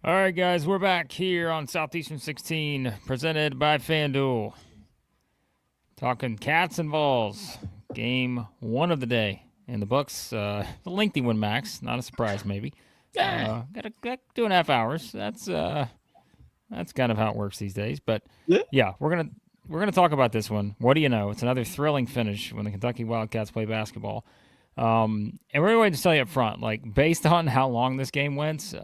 All right, guys, we're back here on Southeastern 16, presented by FanDuel. Talking Cats and Vols, game one of the day. And the Bucks, a lengthy one, Max. Not a surprise, maybe. Got 2.5 hours. That's kind of how it works these days. But yeah, we're gonna talk about this one. What do you know? It's another thrilling finish when the Kentucky Wildcats play basketball. And we're going to tell you up front, like, based on how long this game went,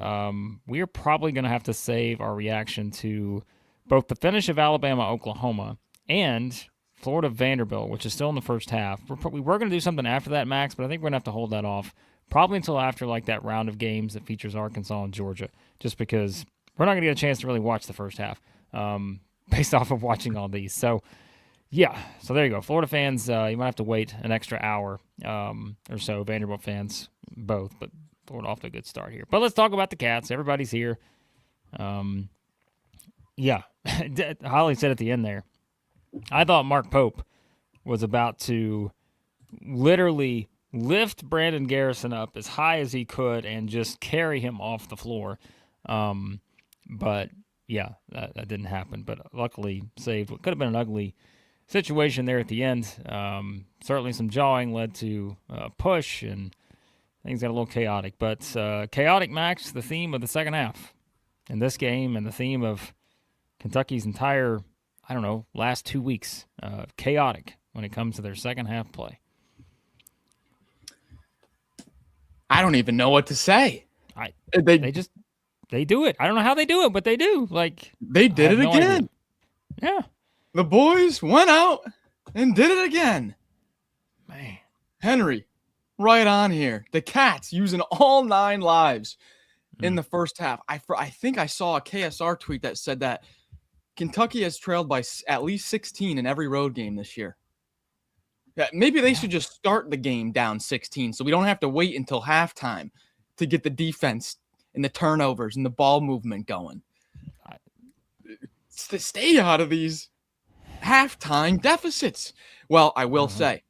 we are probably going to have to save our reaction to both the finish of Alabama-Oklahoma and Florida-Vanderbilt, which is still in the first half. We were going to do something after that, Max, but I think we're going to have to hold that off probably until after, like, that round of games that features Arkansas and Georgia, just because we're not going to get a chance to really watch the first half based off of watching all these. So, yeah, so there you go. Florida fans, you might have to wait an extra hour or so. Vanderbilt fans, both, but Florida off to a good start here. But let's talk about the Cats. Everybody's here. Yeah, Holly said at the end there, I thought Mark Pope was about to literally lift Brandon Garrison up as high as he could and just carry him off the floor. But, yeah, that didn't happen. But luckily saved what could have been an ugly situation there at the end. Certainly some jawing led to push, and things got a little chaotic. But chaotic, Max, the theme of the second half in this game and the theme of Kentucky's entire, last 2 weeks. Chaotic when it comes to their second half play. I don't even know what to say. They do it. I don't know how they do it, but they do. Like, they did it again. Yeah. The boys went out and did it again. Man. Henry, right on here. The Cats using all 9 lives in the first half. I think I saw a KSR tweet that said that Kentucky has trailed by at least 16 in every road game this year. Yeah, maybe they should just start the game down 16 so we don't have to wait until halftime to get the defense and the turnovers and the ball movement going. To stay out of these halftime deficits. Well, I will say,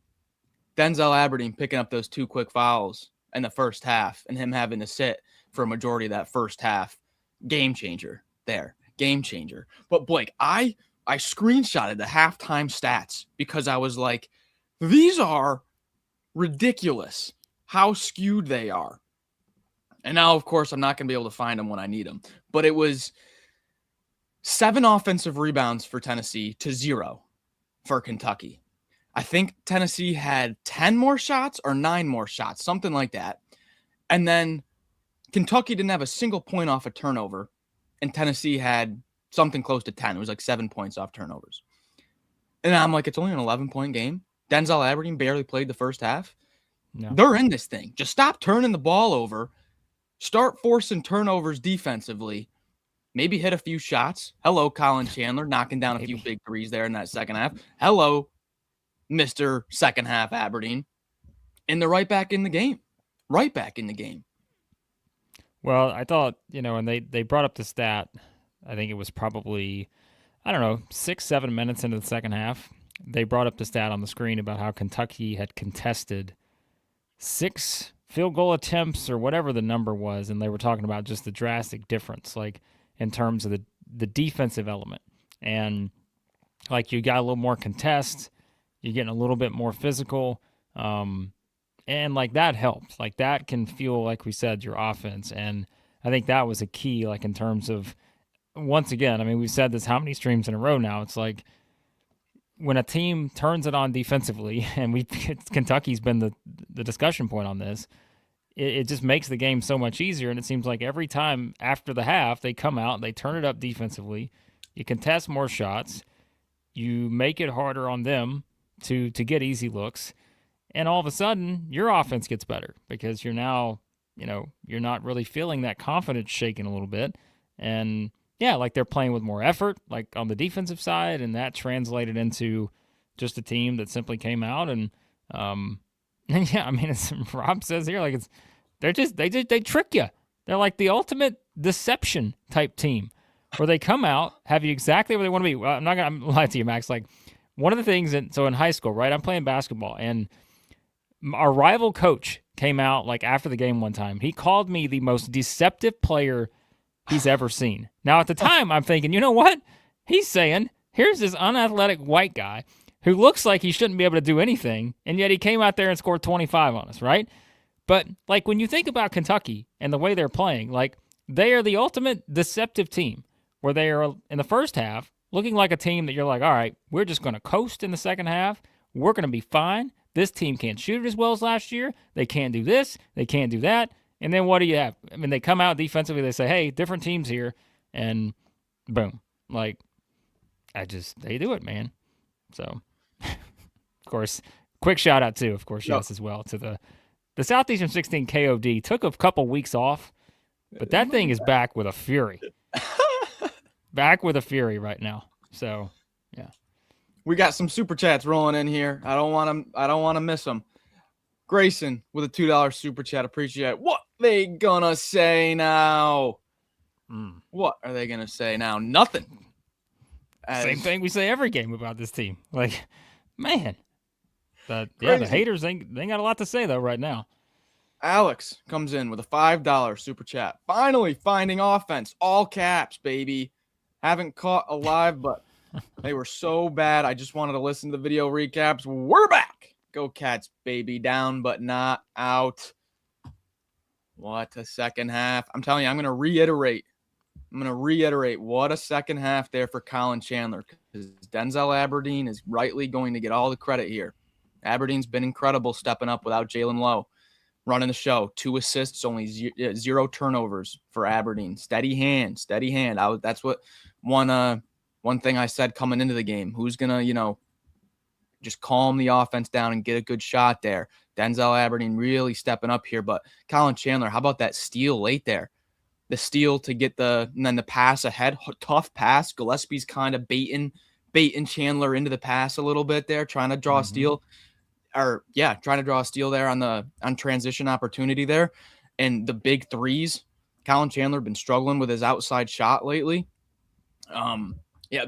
Denzel Aberdeen picking up those 2 quick fouls in the first half and him having to sit for a majority of that first half, game changer there. Game changer. But Blake, I screenshotted the halftime stats because I was like, these are ridiculous how skewed they are. And now, of course, I'm not going to be able to find them when I need them. But it was 7 offensive rebounds for Tennessee to 0 for Kentucky. I think Tennessee had 10 more shots or 9 more shots, something like that. And then Kentucky didn't have a single point off a turnover, and Tennessee had something close to 10. It was like 7 points off turnovers. And I'm like, it's only an 11-point game. Denzel Aberdeen barely played the first half. No. They're in this thing. Just stop turning the ball over. Start forcing turnovers defensively. Maybe hit a few shots. Hello, Collin Chandler, knocking down a few big threes there in that second half. Hello, Mr. Second Half Aberdeen. And they're right back in the game. Right back in the game. Well, I thought, and they brought up the stat, I think it was probably, 6-7 minutes into the second half. They brought up the stat on the screen about how Kentucky had contested 6 field goal attempts or whatever the number was, and they were talking about just the drastic difference, like, in terms of the defensive element. And, like, you got a little more contest, you're getting a little bit more physical, and, like, that helps. Like, that can fuel, like we said, your offense. And I think that was a key, like, in terms of, once again, we've said this how many streams in a row now, it's like, when a team turns it on defensively, and Kentucky's been the discussion point on this, it just makes the game so much easier. And it seems like every time after the half, they come out, they turn it up defensively, you contest more shots, you make it harder on them to get easy looks, and all of a sudden, your offense gets better because you're now, you're not really feeling that confidence shaking a little bit. And yeah, like they're playing with more effort, like on the defensive side, and that translated into just a team that simply came out and yeah, as Rob says here, like they trick you. They're like the ultimate deception type team, where they come out, have you exactly where they want to be. Well, I'm not gonna lie to you, Max. Like, one of the things so in high school, right? I'm playing basketball, and our rival coach came out like after the game one time. He called me the most deceptive player he's ever seen. Now, at the time, I'm thinking, you know what? He's saying, here's this unathletic white guy who looks like he shouldn't be able to do anything, and yet he came out there and scored 25 on us, right? But, like, when you think about Kentucky and the way they're playing, like, they are the ultimate deceptive team where they are, in the first half, looking like a team that you're like, all right, we're just going to coast in the second half. We're going to be fine. This team can't shoot it as well as last year. They can't do this. They can't do that. And then what do you have? I mean, they come out defensively. They say, hey, different teams here. And boom. Like, they do it, man. So, of course, quick shout out, too, of course, yes, as well, to the Southeastern 16 KOD. Took a couple weeks off, but that thing is back with a fury. Back with a fury right now. So, yeah. We got some super chats rolling in here. I don't want to miss them. Grayson with a $2 super chat. Appreciate it. What they gonna say now? What are they gonna say now? Nothing. Same thing we say every game about this team. Like, man. The haters they ain't got a lot to say though right now. Alex comes in with a $5 super chat. Finally finding offense. All caps, baby. Haven't caught a live, but they were so bad. I just wanted to listen to the video recaps. We're back. Go Cats, baby. Down, but not out. What a second half. I'm telling you, I'm going to reiterate what a second half there for Collin Chandler, because Denzel Aberdeen is rightly going to get all the credit here. Aberdeen's been incredible stepping up without Jalen Lowe. Running the show, 2 assists, only 0 turnovers for Aberdeen. Steady hand. That's what one thing I said coming into the game. Who's gonna, just calm the offense down and get a good shot there? Denzel Aberdeen really stepping up here, but Collin Chandler, how about that steal late there? The steal to get and then the pass ahead, tough pass. Gillespie's kind of baiting Chandler into the pass a little bit there, trying to draw a steal. Trying to draw a steal there on transition opportunity there. And the big threes, Collin Chandler been struggling with his outside shot lately.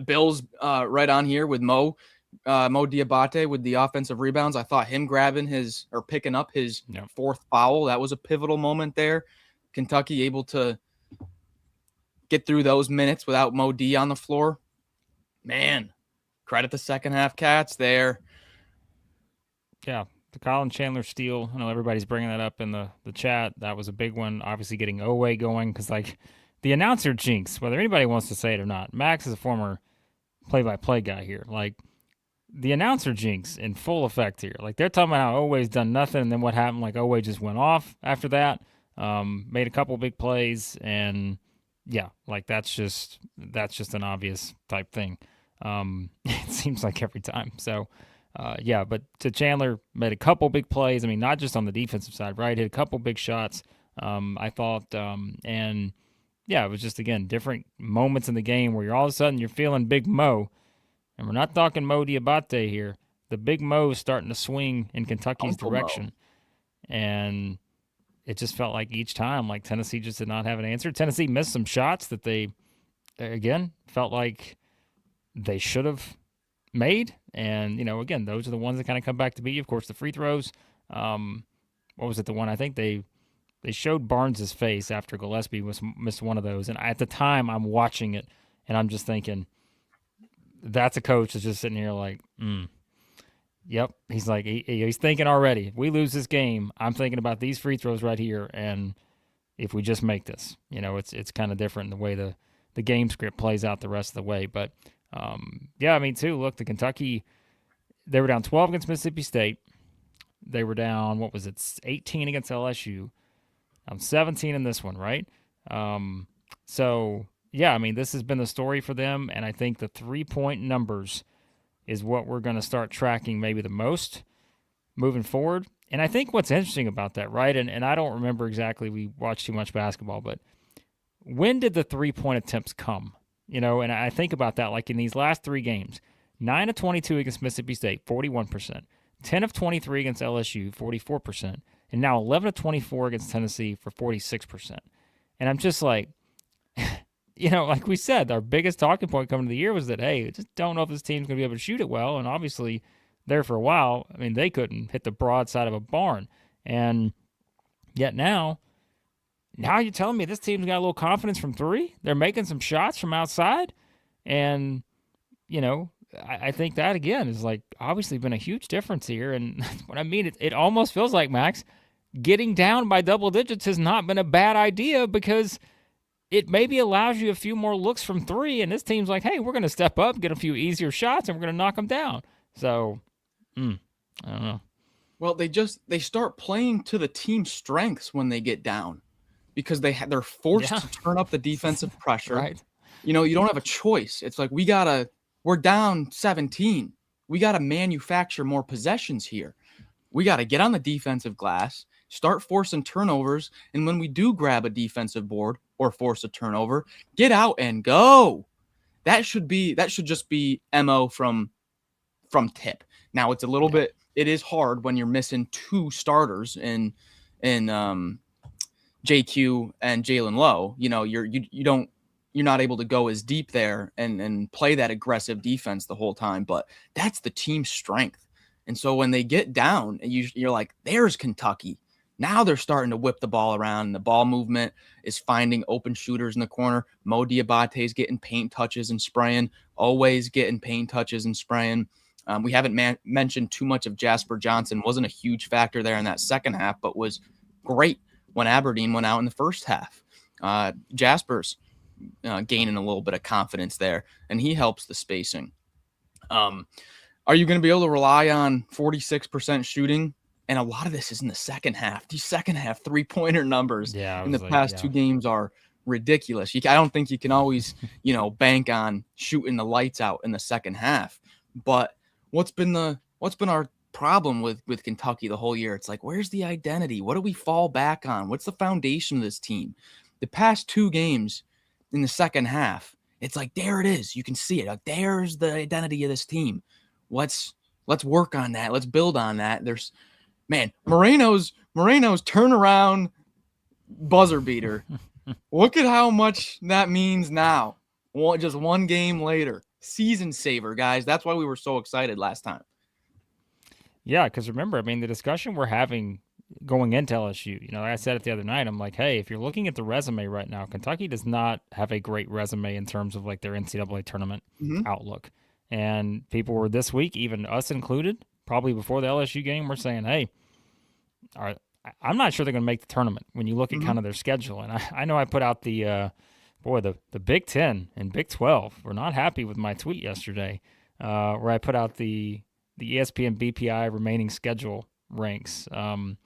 Bill's right on here with Mo Diabate with the offensive rebounds. I thought him picking up his fourth foul, that was a pivotal moment there. Kentucky able to get through those minutes without Mo D on the floor. Man, credit the second half Cats there. Yeah, the Collin Chandler steal. I know everybody's bringing that up in the chat. That was a big one. Obviously getting Oweh going because, like, the announcer jinx, whether anybody wants to say it or not, Max is a former play-by-play guy here. Like, the announcer jinx in full effect here. Like, they're talking about how Oweh's done nothing, and then what happened, like, Oweh just went off after that, made a couple big plays, and, yeah, like, that's just an obvious type thing. It seems like every time. So, but to Chandler, made a couple big plays. I mean, not just on the defensive side, right? Hit a couple big shots, I thought. And, yeah, it was just, again, different moments in the game where all of a sudden you're feeling Big Mo. And we're not talking Mo Diabate here. The Big Mo is starting to swing in Kentucky's direction. And it just felt like each time, like, Tennessee just did not have an answer. Tennessee missed some shots that they, again, felt like they should have made. And, again, those are the ones that kind of come back to beat you. Of course, the free throws. What was it? The one I think they showed Barnes' face after Gillespie missed one of those. And at the time, I'm watching it, and I'm just thinking, that's a coach that's just sitting here like, yep. He's like, he's thinking already, if we lose this game, I'm thinking about these free throws right here, and if we just make this, it's kind of different in the way the game script plays out the rest of the way. But, look, the Kentucky, they were down 12 against Mississippi State. They were down, 18 against LSU. 17 in this one, right? This has been the story for them, and I think the 3-point numbers is what we're going to start tracking maybe the most moving forward. And I think what's interesting about that, right, and I don't remember exactly, we watched too much basketball, but when did the 3-point attempts come? And I think about that, like in these last 3 games, 9 of 22 against Mississippi State, 41%, 10 of 23 against LSU, 44%, and now 11 of 24 against Tennessee for 46%. And I'm just like, like we said, our biggest talking point coming to the year was that, hey, just don't know if this team's going to be able to shoot it well. And obviously, there for a while, I mean, they couldn't hit the broadside of a barn. And yet now, now you're telling me this team's got a little confidence from three? They're making some shots from outside. And, I think that, again, is like obviously been a huge difference here. And what I mean, it almost feels like, Max, getting down by double digits has not been a bad idea because it maybe allows you a few more looks from three. And this team's like, hey, we're going to step up, get a few easier shots, and we're going to knock them down. So, I don't know. Well, they start playing to the team's strengths when they get down because they're forced to turn up the defensive pressure. Right. You don't have a choice. It's like we're down 17. We got to manufacture more possessions here. We got to get on the defensive glass, start forcing turnovers, and when we do grab a defensive board or force a turnover, get out and go. That should just be MO from tip. Now it's a little bit. It is hard when you're missing two starters in JQ and Jalen Lowe. You're not able to go as deep there and play that aggressive defense the whole time. But that's the team's strength. And so when they get down, and you're like, there's Kentucky. Now they're starting to whip the ball around, and the ball movement is finding open shooters in the corner. Mo Diabate's getting paint touches and spraying, always getting paint touches and spraying. We haven't mentioned too much of Jasper Johnson. Wasn't a huge factor there in that second half, but was great when Aberdeen went out in the first half. Jasper's gaining a little bit of confidence there, and he helps the spacing. Are you going to be able to rely on 46% shooting? And a lot of this is in the second half. These second half three-pointer numbers in the past two games are ridiculous. I don't think you can always, bank on shooting the lights out in the second half. But what's been our problem with Kentucky the whole year? It's like, where's the identity? What do we fall back on? What's the foundation of this team? The past two games in the second half, it's like, there it is. You can see it. Like, there's the identity of this team. Let's work on that. Let's build on that. Moreno's turnaround buzzer beater. Look at how much that means now. Just one game later. Season saver, guys. That's why we were so excited last time. Yeah, because remember, the discussion we're having going into LSU, like I said it the other night, I'm like, hey, if you're looking at the resume right now, Kentucky does not have a great resume in terms of like their NCAA tournament outlook. And people were this week, even us included, probably before the LSU game, we're saying, hey, I'm not sure they're going to make the tournament when you look at kind of their schedule. And I know I put out the Big Ten and Big 12 were not happy with my tweet yesterday where I put out the ESPN BPI remaining schedule ranks. And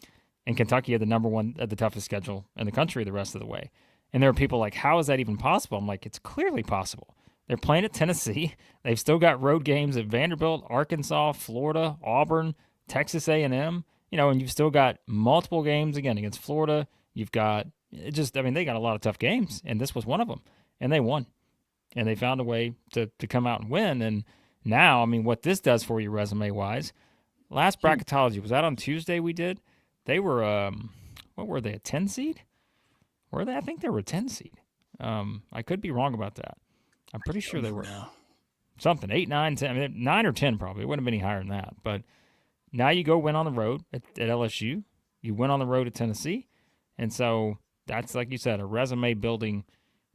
Kentucky had the number one at the toughest schedule in the country the rest of the way. And there are people like, how is that even possible? I'm like, it's clearly possible. They're playing at Tennessee. They've still got road games at Vanderbilt, Arkansas, Florida, Auburn, Texas A&M. And you've still got multiple games again against Florida. You've got they got a lot of tough games, and this was one of them. And they won. And they found a way to come out and win. And now, what this does for you resume-wise, last bracketology, was that on Tuesday we did? They were, what were they, a 10 seed? Were they? I think they were a 10 seed. I could be wrong about that. I'm pretty sure they were something, 8, 9, 10. 9 or 10 probably. It wouldn't have been any higher than that. But now you go win on the road at LSU. You win on the road at Tennessee. And so that's, like you said, a resume-building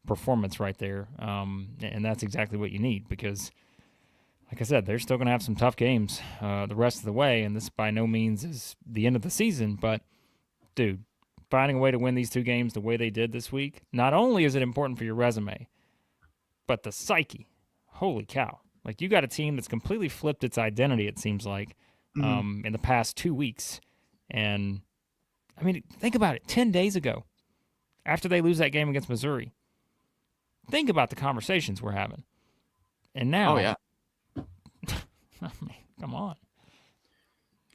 performance right there. And that's exactly what you need because, like I said, they're still going to have some tough games the rest of the way. And this by no means is the end of the season. But, dude, finding a way to win these two games the way they did this week, not only is it important for your resume, but the psyche. Holy cow. Like, you got a team that's completely flipped its identity, it seems like, in the past 2 weeks. And, think about it. 10 days ago, after they lose that game against Missouri, think about the conversations we're having. And now, oh, yeah. Come on.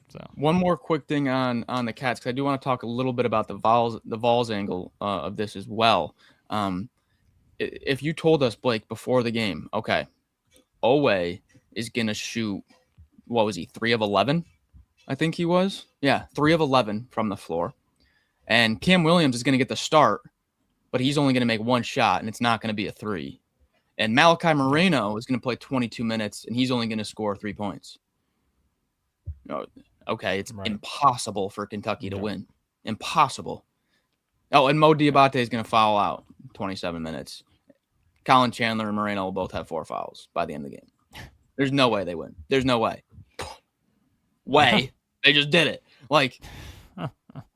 So one more quick thing on the Cats, because I do want to talk a little bit about the Vols angle of this as well. If you told us, Blake, before the game, okay, Owe is going to shoot, what was he, 3 of 11? I think he was. Yeah, 3 of 11 from the floor. And Cam Williams is going to get the start, but he's only going to make one shot, and it's not going to be a 3. And Malachi Moreno is going to play 22 minutes, and he's only going to score 3 points. Okay, it's impossible for Kentucky to win. Impossible. Oh, and Mo Diabate is going to foul out 27 minutes. Collin Chandler and Moreno will both have 4 fouls by the end of the game. There's no way they win. There's no way. They just did it. Like,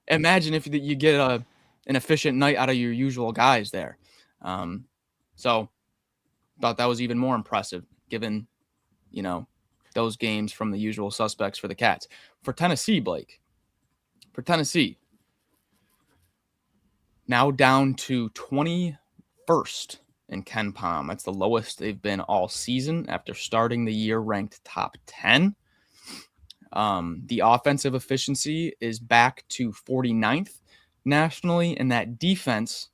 imagine if you get an efficient night out of your usual guys there. So thought that was even more impressive given, those games from the usual suspects for the Cats. For Tennessee, Blake, now down to 21st in KenPom. That's the lowest they've been all season after starting the year ranked top 10. The offensive efficiency is back to 49th nationally, and that defense,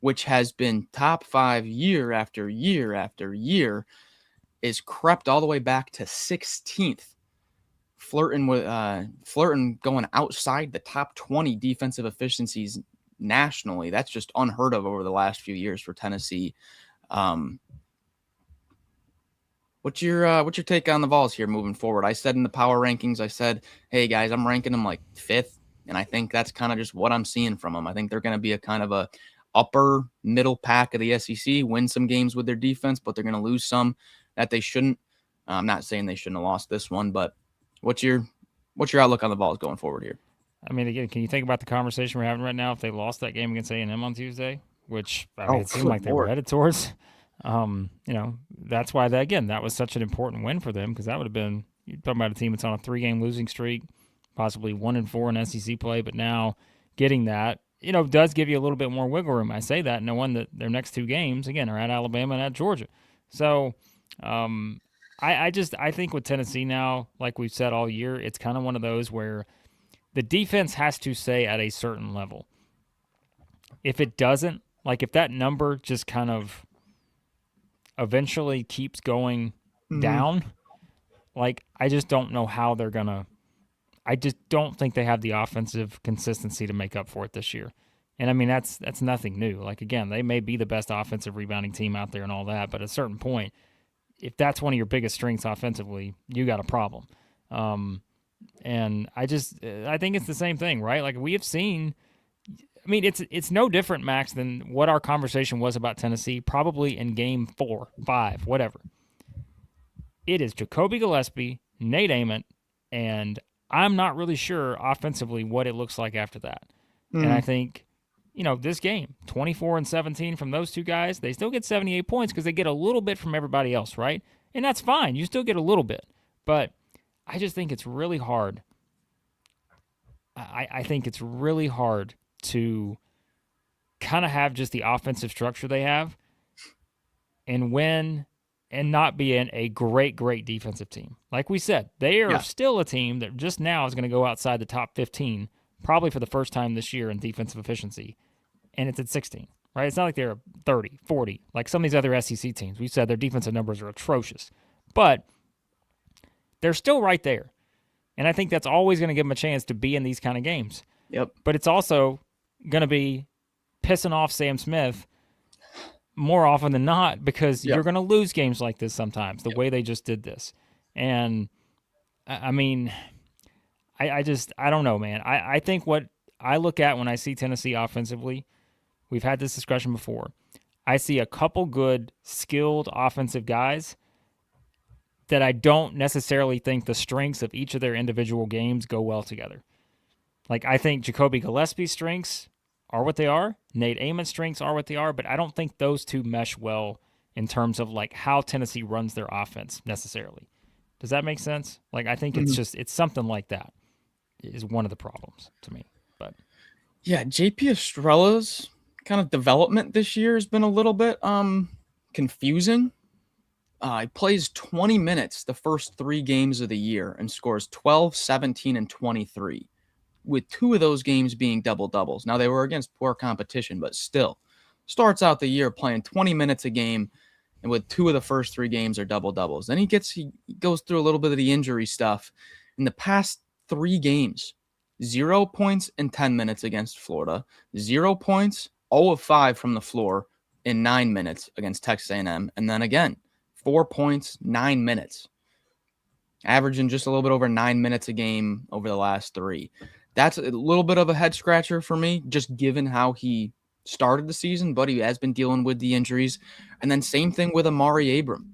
which has been top 5 year after year after year, is crept all the way back to 16th, flirting going outside the top 20 defensive efficiencies nationally. That's just unheard of over the last few years for Tennessee. What's your take on the Vols here moving forward? I said in the power rankings, I said, hey guys, I'm ranking them like 5th, and I think that's kind of just what I'm seeing from them. I think they're going to be a kind of a upper middle pack of the SEC, win some games with their defense, but they're going to lose some that they shouldn't. I'm not saying they shouldn't have lost this one, but what's your outlook on the Vols going forward here? I mean, again, can you think about the conversation we're having right now if they lost that game against A&M on Tuesday, which it seemed like they were headed towards? That's why that was such an important win for them, because that would have been, you're talking about a team that's on a 3-game losing streak, possibly 1-4 in SEC play, but now getting that, does give you a little bit more wiggle room. I say that knowing that their next 2 games, again, are at Alabama and at Georgia. So I think with Tennessee now, like we've said all year, it's kind of one of those where the defense has to stay at a certain level. If it doesn't, like if that number just kind of eventually keeps going down, like I just don't know how they're going to – I just don't think they have the offensive consistency to make up for it this year. And, I mean, that's nothing new. Like, again, they may be the best offensive rebounding team out there and all that, but at a certain point, if that's one of your biggest strengths offensively, you got a problem. And I think it's the same thing, right? Like we have seen, I mean, it's no different, Max, than what our conversation was about Tennessee, probably in game 4, 5, whatever. It is Jacoby Gillespie, Nate Ament, and I'm not really sure offensively what it looks like after that. And I think, this game, 24-17 from those 2 guys, they still get 78 points because they get a little bit from everybody else, right? And that's fine. You still get a little bit. But I just think it's really hard. I think it's really hard to kind of have just the offensive structure they have and win and not be a great defensive team. Like we said, they are still a team that just now is going to go outside the top 15, probably for the first time this year in defensive efficiency, and it's at 16, right? It's not like they're 30, 40, like some of these other SEC teams. We said their defensive numbers are atrocious, but they're still right there. And I think that's always going to give them a chance to be in these kind of games. Yep. But it's also going to be pissing off Sam Smith more often than not, because you're going to lose games like this sometimes, the way they just did this. And, I mean, I don't know, man. I think what I look at when I see Tennessee offensively, we've had this discussion before, I see a couple good, skilled offensive guys that I don't necessarily think the strengths of each of their individual games go well together. Like, I think Jacoby Gillespie's strengths are what they are. Nate Ament's strengths are what they are, but I don't think those 2 mesh well in terms of, like, how Tennessee runs their offense necessarily. Does that make sense? Like, I think it's something like that is one of the problems to me. But yeah, JP Estrella's kind of development this year has been a little bit confusing. He plays 20 minutes the first 3 games of the year and scores 12, 17, and 23, with 2 of those games being double-doubles. Now, they were against poor competition, but still starts out the year playing 20 minutes a game, and with 2 of the first 3 games are double-doubles. Then he goes through a little bit of the injury stuff. In the past 3 games, 0 points in 10 minutes against Florida, 0 points, 0 of 5 from the floor in 9 minutes against Texas A&M, and then again, 4 points, 9 minutes. Averaging just a little bit over 9 minutes a game over the last 3. That's a little bit of a head scratcher for me, just given how he started the season, but he has been dealing with the injuries. And then same thing with Amari Abram.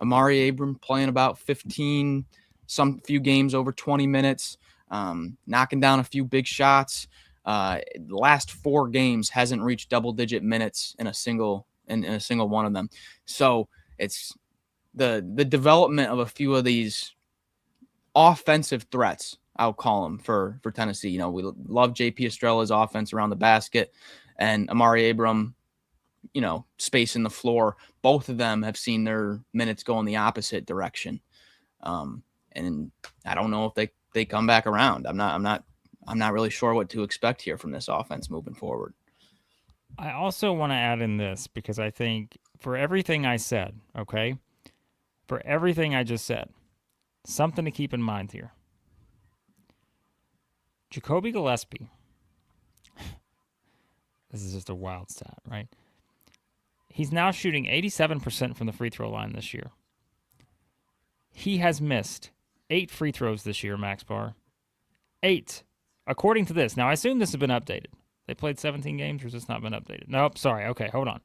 Amari Abram playing about 15, some few games over 20 minutes, knocking down a few big shots. The last 4 games hasn't reached double-digit minutes in a single one of them. So it's the development of a few of these offensive threats, I'll call them, for Tennessee. You know, we love JP Estrella's offense around the basket, and Amari Abram, you know, spacing the floor. Both of them have seen their minutes go in the opposite direction. And I don't know if they come back around. I'm not really sure what to expect here from this offense moving forward. I also want to add in this because I think for everything I said, okay, for everything I just said, something to keep in mind here. Jacoby Gillespie, this is just a wild stat, right? He's now shooting 87% from the free throw line this year. He has missed 8 free throws this year, Max Barr. 8, according to this. Now, I assume this has been updated. They played 17 games, or has this not been updated? Nope, sorry. Okay, hold on.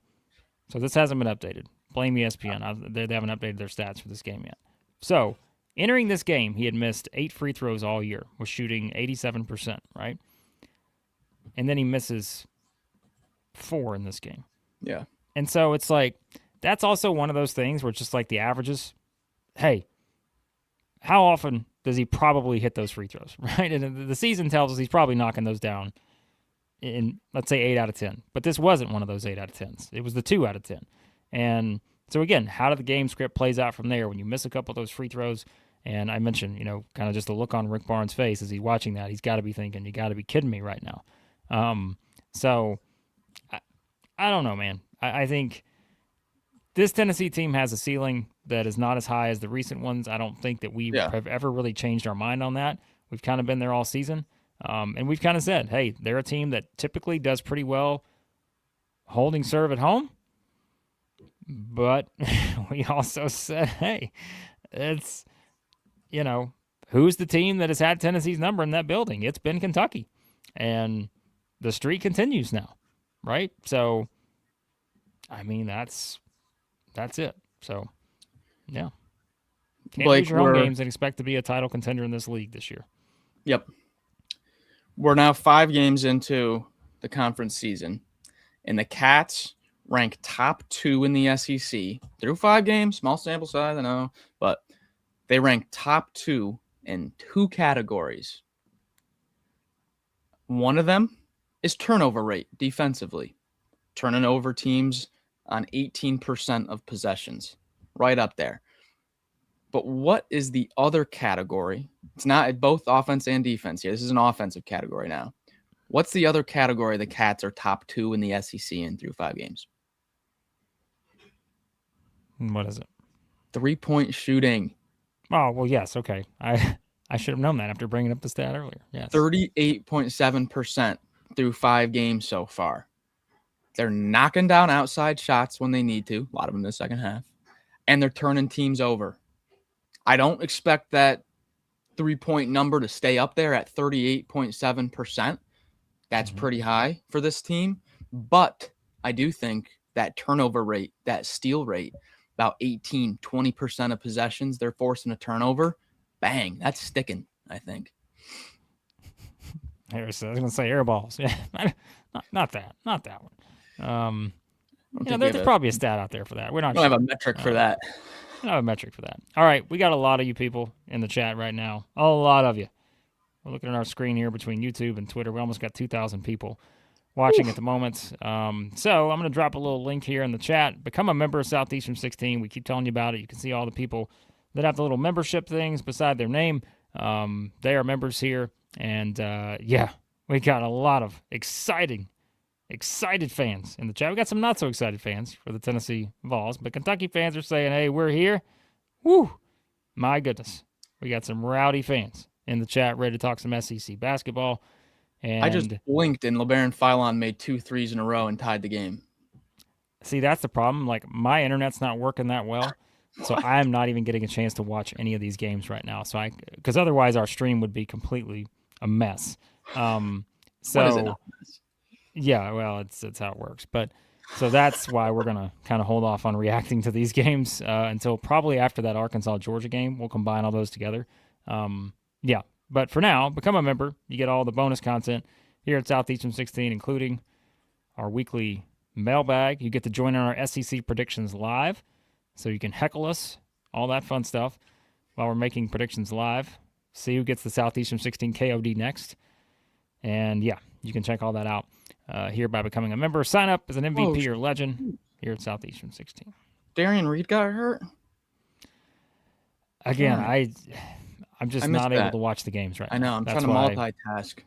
So this hasn't been updated. Blame ESPN. They haven't updated their stats for this game yet. So, entering this game, he had missed 8 free throws all year, was shooting 87%, right? And then he misses 4 in this game. Yeah. And so it's like, that's also one of those things where it's just like the averages. Hey, how often does he probably hit those free throws, right? And the season tells us he's probably knocking those down in, let's say, 8 out of 10. But this wasn't one of those 8 out of 10s. It was the 2 out of 10. And so, again, how do the game script plays out from there when you miss a couple of those free throws? And I mentioned, you know, kind of just the look on Rick Barnes' face as he's watching that. He's got to be thinking, you got to be kidding me right now. So I don't know, man. I think this Tennessee team has a ceiling that is not as high as the recent ones. I don't think that we have ever really changed our mind on that. We've kind of been there all season. And we've kind of said, hey, they're a team that typically does pretty well holding serve at home. But we also said, hey, it's, you know, who's the team that has had Tennessee's number in that building? It's been Kentucky. And the streak continues now, right? So, I mean, that's it. So, yeah. Can't lose your home games and expect to be a title contender in this league this year. Yep. We're now 5 games into the conference season, and the Cats rank top 2 in the SEC through 5 games. Small sample size, I know, but they rank top 2 in 2 categories. One of them is turnover rate defensively, turning over teams on 18% of possessions, right up there. But what is the other category? It's not both offense and defense here. This is an offensive category now. What's the other category the Cats are top 2 in the SEC in through 5 games? What is it? 3-point shooting. Oh, well, yes. Okay. I should have known that after bringing up the stat earlier. Yes. 38.7% through 5 games so far. They're knocking down outside shots when they need to, a lot of them in the second half, and they're turning teams over. I don't expect that 3-point number to stay up there at 38.7%. That's pretty high for this team. But I do think that turnover rate, that steal rate, about 18, 20% of possessions they're forcing a turnover, bang, that's sticking, I think. I was going to say air balls. Yeah, not that one. There's probably a stat out there for that. We don't have a metric for that. I don't have a metric for that. All right, we got a lot of you people in the chat right now. A lot of you. We're looking at our screen here between YouTube and Twitter. We almost got 2,000 people watching at the moment. So I'm going to drop a little link here in the chat. Become a member of Southeastern 16. We keep telling you about it. You can see all the people that have the little membership things beside their name. They are members here. And, we got a lot of excited fans in the chat. We got some not so excited fans for the Tennessee Vols, but Kentucky fans are saying, hey, we're here. Woo! My goodness. We got some rowdy fans in the chat ready to talk some SEC basketball. And I just blinked and LeBaron Philon made 2 threes in a row and tied the game. See, that's the problem. Like, my internet's not working that well, so I'm not even getting a chance to watch any of these games right now. So because otherwise our stream would be completely a mess. What is it? So yeah, well, it's how it works. But so that's why we're gonna kind of hold off on reacting to these games until probably after that Arkansas Georgia game. We'll combine all those together. Yeah, but for now, become a member. You get all the bonus content here at Southeastern 16, including our weekly mailbag. You get to join in our SEC predictions live, so you can heckle us, all that fun stuff, while we're making predictions live. See who gets the Southeastern 16 KOD next. And yeah, you can check all that out here by becoming a member. Sign up as an MVP or legend here at Southeastern 16. Darian Reed got hurt? Again, I'm just not able that. to watch the games right now. I know. I'm That's trying to multitask.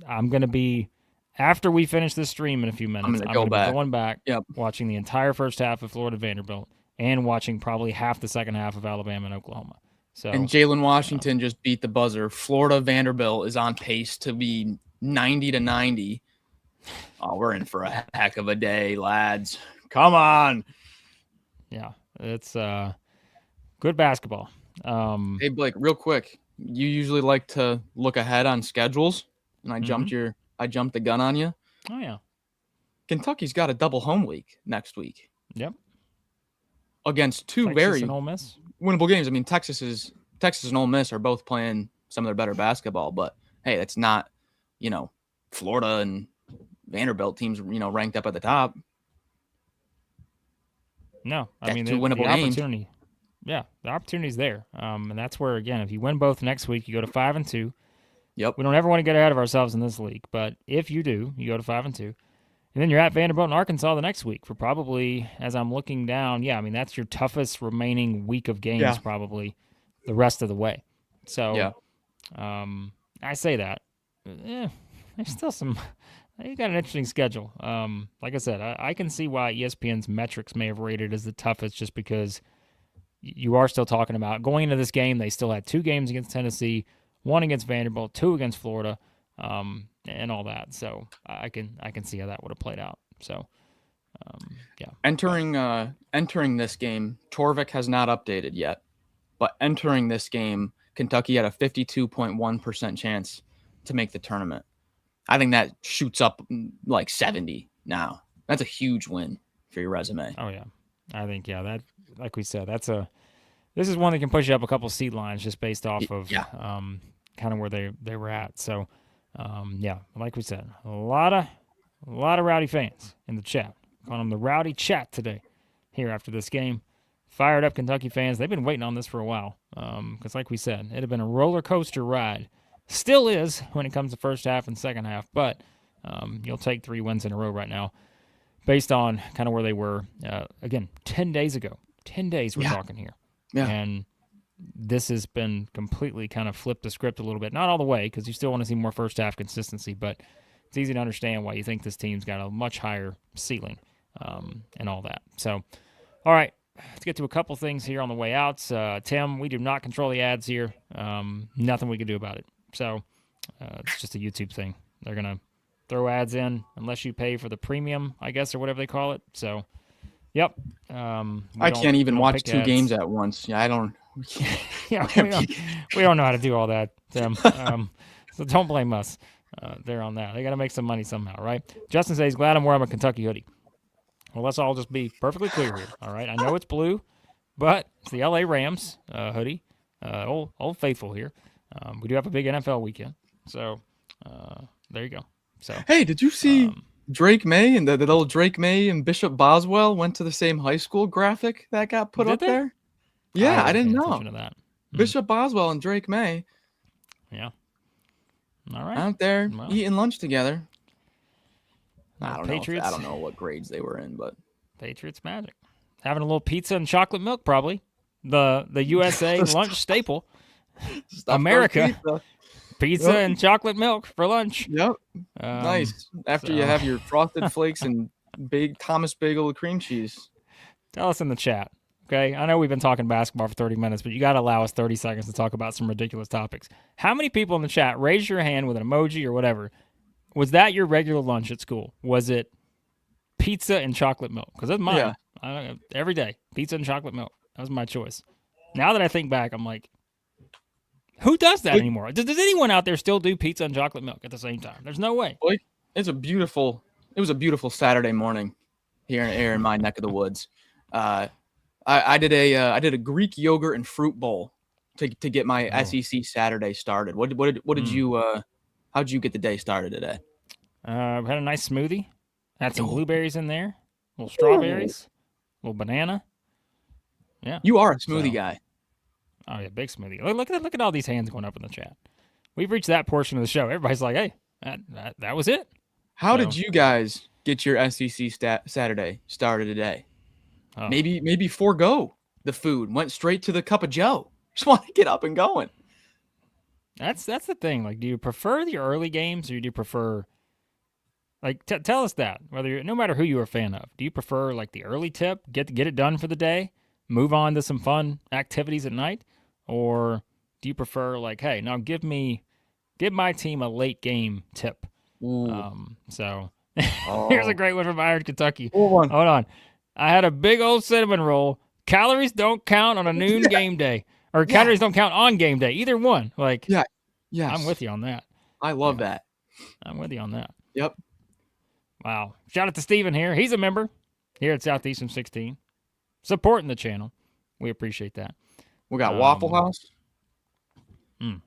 I'm going to be, after we finish this stream in a few minutes, I'm going to be going back, watching the entire first half of Florida Vanderbilt, and watching probably half the second half of Alabama and Oklahoma. So, and Jalen Washington just beat the buzzer. Florida Vanderbilt is on pace to be 90-90. Oh, we're in for a heck of a day, lads. Come on. Yeah, it's good basketball. Hey, Blake, real quick. You usually like to look ahead on schedules, and I jumped the gun on you. Oh, yeah. Kentucky's got a double home week next week. Yep. Against two Texas very and Ole Miss. Winnable games. I mean, Texas and Ole Miss are both playing some of their better basketball, but hey, that's not, Florida and Vanderbilt teams, ranked up at the top. No, I mean, two winnable games. Yeah, the opportunity's there. And that's where, again, if you win both next week, you go to 5-2. Yep. We don't ever want to get ahead of ourselves in this league, but if you do, you go to 5-2. And then you're at Vanderbilt and Arkansas the next week for probably, as I'm looking down, that's your toughest remaining week of games probably the rest of the way. So, I say that. There's still you got an interesting schedule. Like I said, I can see why ESPN's metrics may have rated as the toughest just because you are still talking about going into this game, they still had 2 games against Tennessee, 1 against Vanderbilt, 2 against Florida. And all that, so I can see how that would have played out. So, yeah. Entering this game, Torvik has not updated yet, but entering this game, Kentucky had a 52.1% chance to make the tournament. I think that shoots up like 70 now. That's a huge win for your resume. Oh yeah, I think that, like we said, this is one that can push you up a couple seed lines just based off of kind of where they were at. So. Like we said, a lot of rowdy fans in the chat. Calling them the rowdy chat today here after this game. Fired up Kentucky fans. They've been waiting on this for a while. Because like we said, it had been a roller coaster ride. Still is when it comes to first half and second half. But you'll take 3 wins in a row right now based on kind of where they were, again, 10 days ago. 10 days we're talking here. Yeah. And this has been completely kind of flipped the script a little bit. Not all the way, because you still want to see more first half consistency, but it's easy to understand why you think this team's got a much higher ceiling and all that. So, all right, let's get to a couple things here on the way out. Tim, we do not control the ads here. Nothing we can do about it. So it's just a YouTube thing. They're going to throw ads in unless you pay for the premium, I guess, or whatever they call it. So, yep. I can't even watch 2 games at once. Yeah, I don't. We don't know how to do all that, Tim. So don't blame us there on that. They got to make some money somehow, right? Justin says, glad I'm wearing a Kentucky hoodie. Well, let's all just be perfectly clear here, all right? I know it's blue, but it's the LA Rams hoodie. Old faithful here. We do have a big NFL weekend. So there you go. So hey, did you see Drake May and the little Drake May and Bishop Boswell went to the same high school graphic that got put up there? Yeah, I didn't know. That. Bishop Boswell and Drake May. Yeah. All right. Out there eating lunch together. I Patriots. I don't know what grades they were in, but Patriots magic. Having a little pizza and chocolate milk, probably. The USA lunch staple. America. Pizza and chocolate milk for lunch. Yep. Nice. After you have your frosted flakes and big Thomas bagel with cream cheese. Tell us in the chat. Okay, I know we've been talking basketball for 30 minutes, but you got to allow us 30 seconds to talk about some ridiculous topics. How many people in the chat, raise your hand with an emoji or whatever, was that your regular lunch at school? Was it pizza and chocolate milk? Because that's mine. Yeah. Every day, pizza and chocolate milk. That was my choice. Now that I think back, I'm like, Who does that anymore? Does anyone out there still do pizza and chocolate milk at the same time? There's no way. Boy, it was a beautiful Saturday morning here in my neck of the woods. I did a Greek yogurt and fruit bowl to get my SEC Saturday started. What did you how'd you get the day started today? We had a nice smoothie. Had some blueberries in there, little strawberries, little banana. Yeah, you are a smoothie guy. Oh yeah, big smoothie. Look at all these hands going up in the chat. We've reached that portion of the show. Everybody's like, hey, that was it. How did you guys get your SEC Saturday started today? Oh. Maybe forego the food, went straight to the cup of Joe. Just want to get up and going. That's the thing. Like, do you prefer the early games, or do you prefer? Like, tell us that. No matter who you're a fan of, do you prefer like the early tip, get it done for the day, move on to some fun activities at night, or do you prefer like, hey, now give my team a late game tip? So here's a great one from Iron Kentucky. Hold on. I had a big old cinnamon roll. Calories don't count on a noon game day, or calories don't count on game day. Either one. Like, yes. I'm with you on that. I love that. I'm with you on that. Yep. Wow. Shout out to Steven here. He's a member here at Southeastern 16, supporting the channel. We appreciate that. We got Waffle House. No.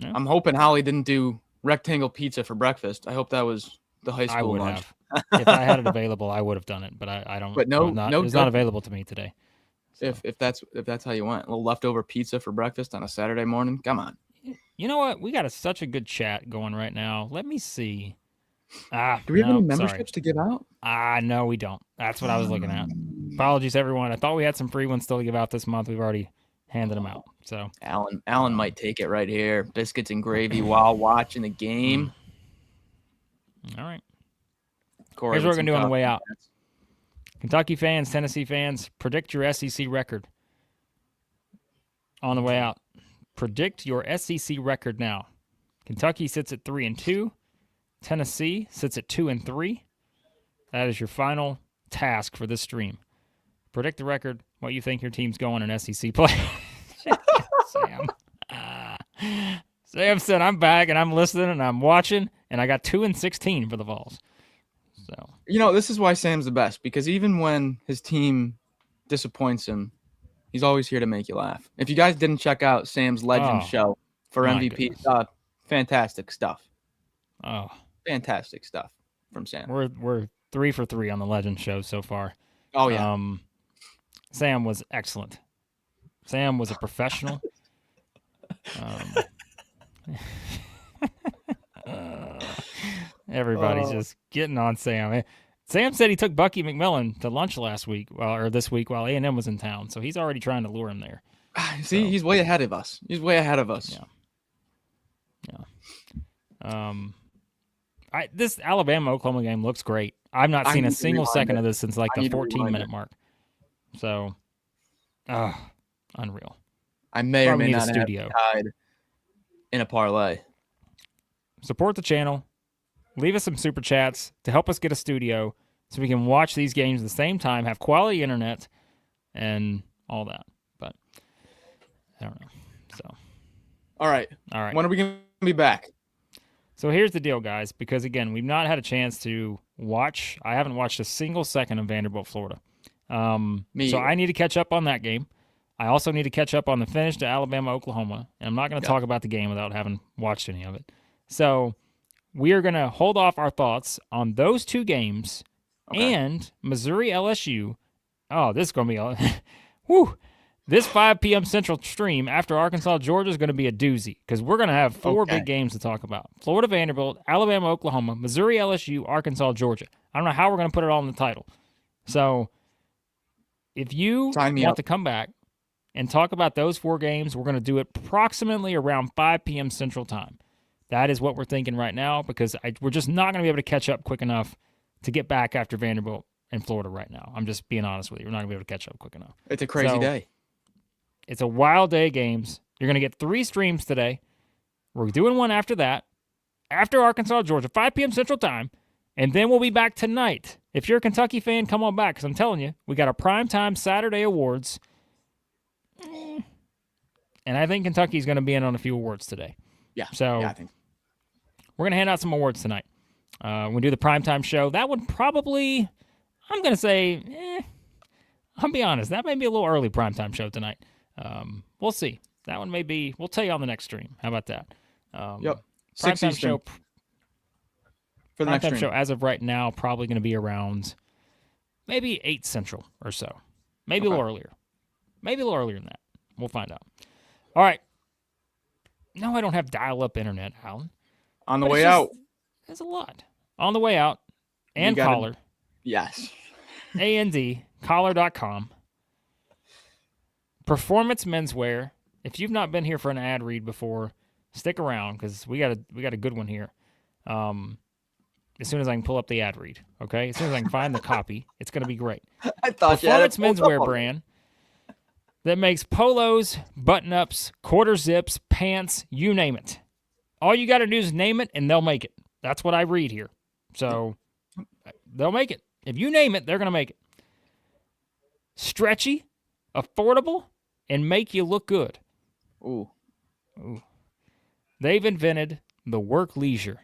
I'm hoping Holly didn't do rectangle pizza for breakfast. I hope that was the high school lunch. If I had it available, I would have done it, but I don't. But it's not available to me today. So. If that's how you want, a little leftover pizza for breakfast on a Saturday morning, come on. You know what? We got such a good chat going right now. Let me see. Do we have any memberships to give out? No, we don't. That's what I was looking at. Apologies, everyone. I thought we had some free ones still to give out this month. We've already handed them out. So Alan might take it right here. Biscuits and gravy while watching the game. All right. Corey, here's what we're going to do on the way out. Kentucky fans, Tennessee fans, predict your SEC record. On the way out. Predict your SEC record now. Kentucky sits at 3-2. Tennessee sits at 2-3. That is your final task for this stream. Predict the record, what you think your team's going in SEC play. Sam. Sam said, I'm back and I'm listening and I'm watching, and I got 2-16 for the Vols. So this is why Sam's the best, because even when his team disappoints him, he's always here to make you laugh. If you guys didn't check out Sam's Legend show for MVP, fantastic stuff. Oh, fantastic stuff from Sam. We're 3 for 3 on the Legend show so far. Oh yeah. Sam was excellent. Sam was a professional. Everybody's just getting on Sam. Sam said he took Bucky McMillan to lunch this week while A&M was in town, so he's already trying to lure him there. See, he's way ahead of us. Yeah. This Alabama-Oklahoma game looks great. I've not seen a single second of this since like the 14-minute mark. So, unreal. I may or may not have tied in a parlay. Support the channel. Leave us some super chats to help us get a studio so we can watch these games at the same time, have quality internet, and all that. But I don't know. So, all right. When are we going to be back? So here's the deal, guys, because, again, we've not had a chance to watch. I haven't watched a single second of Vanderbilt, Florida. So I need to catch up on that game. I also need to catch up on the finish to Alabama, Oklahoma. And I'm not going to talk about the game without having watched any of it. So we are going to hold off our thoughts on those two games and Missouri LSU. Oh, this is going to be whew. This 5 p.m. Central stream after Arkansas, Georgia is going to be a doozy because we're going to have 4 big games to talk about. Florida, Vanderbilt, Alabama, Oklahoma, Missouri, LSU, Arkansas, Georgia. I don't know how we're going to put it all in the title. So if you want to come back and talk about those 4 games, we're going to do it approximately around 5 p.m. Central time. That is what we're thinking right now because we're just not going to be able to catch up quick enough to get back after Vanderbilt and Florida right now. I'm just being honest with you. We're not going to be able to catch up quick enough. It's a crazy day. It's a wild day of games. You're going to get 3 streams today. We're doing one after that, after Arkansas, Georgia, 5 p.m. Central Time, and then we'll be back tonight. If you're a Kentucky fan, come on back because I'm telling you, we got a primetime Saturday awards. And I think Kentucky's going to be in on a few awards today. Yeah. So yeah, I think. we're going to hand out some awards tonight. We'll do the primetime show. That would probably, I'm going to say, I'll be honest, that may be a little early primetime show tonight. We'll see. That one may be, we'll tell you on the next stream. How about that? Yep. Primetime show. For the next Primetime stream. show, as of right now, probably going to be around maybe 8 Central or so. Maybe a little earlier. Maybe a little earlier than that. We'll find out. All right. No, I don't have dial-up internet, Alan. On the way out. There's a lot. On the way out. And Collar. Yes. A&D. Collar.com. Performance Menswear. If you've not been here for an ad read before, stick around because we got a good one here. As soon as I can pull up the ad read, okay? As soon as I can find the copy, it's going to be great. I thought Performance Menswear brand that makes polos, button-ups, quarter zips, pants, you name it. All you got to do is name it, and they'll make it. That's what I read here. So they'll make it. If you name it, they're going to make it. Stretchy, affordable, and make you look good. Ooh. They've invented the work leisure.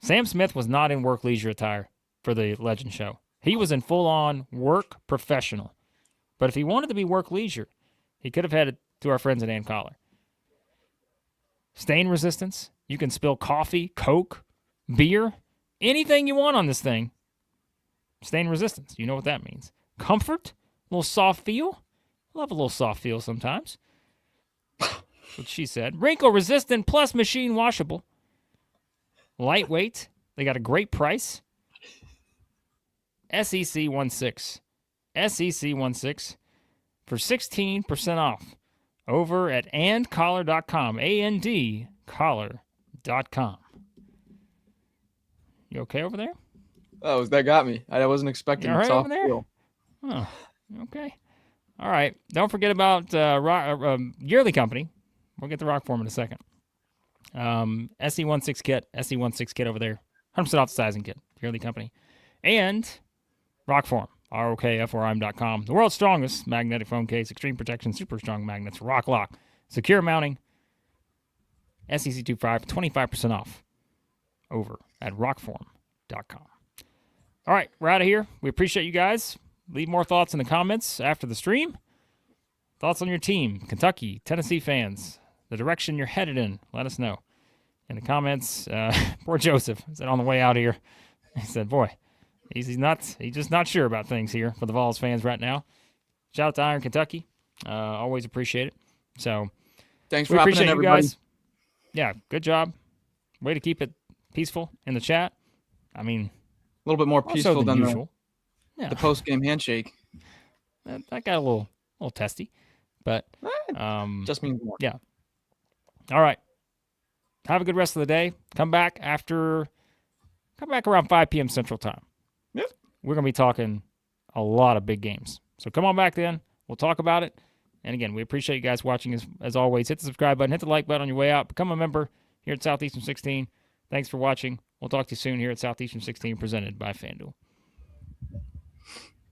Sam Smith was not in work leisure attire for the Legend Show. He was in full-on work professional. But if he wanted to be work leisure, he could have had it to our friends at Ann Collar. Stain resistance. You can spill coffee, Coke, beer, anything you want on this thing. Stain resistance. You know what that means. Comfort. A little soft feel. Love a little soft feel sometimes. That's what she said. Wrinkle resistant plus machine washable. Lightweight. They got a great price. SEC 16. SEC 16 for 16% off over at andcollar.com. andcollar.com. You okay over there? Oh, that got me. I wasn't expecting You all right soft over there? feel. Oh, okay. All right. Don't forget about Yearly Company. We'll get to ROKFORM in a second. SE16 kit. SE16 kit over there. 100% off the sizing kit. Yearly Company. And ROKFORM. ROKFORM.com. The world's strongest magnetic phone case. Extreme protection. Super strong magnets. Rock lock. Secure mounting. SEC25. 25% off. Over at ROKFORM.com. All right. We're out of here. We appreciate you guys. Leave more thoughts in the comments after the stream. Thoughts on your team, Kentucky, Tennessee fans, the direction you're headed in. Let us know in the comments. Poor Joseph said on the way out here, he said, boy, he's just not sure about things here for the Vols fans right now. Shout out to Iron Kentucky. Always appreciate it. So Thanks for we hopping appreciate in, you everybody. guys. Yeah, good job. Way to keep it peaceful in the chat. I mean, A little bit more also peaceful than usual. the post-game handshake. That got a little testy, but Just means more. yeah. All right. Have a good rest of the day. Come back around 5 p.m. Central Time. Yep. We're going to be talking a lot of big games. So come on back then. We'll talk about it. And again, we appreciate you guys watching as always. Hit the subscribe button, hit the like button on your way out. Become a member here at Southeastern 16. Thanks for watching. We'll talk to you soon here at Southeastern 16 presented by FanDuel.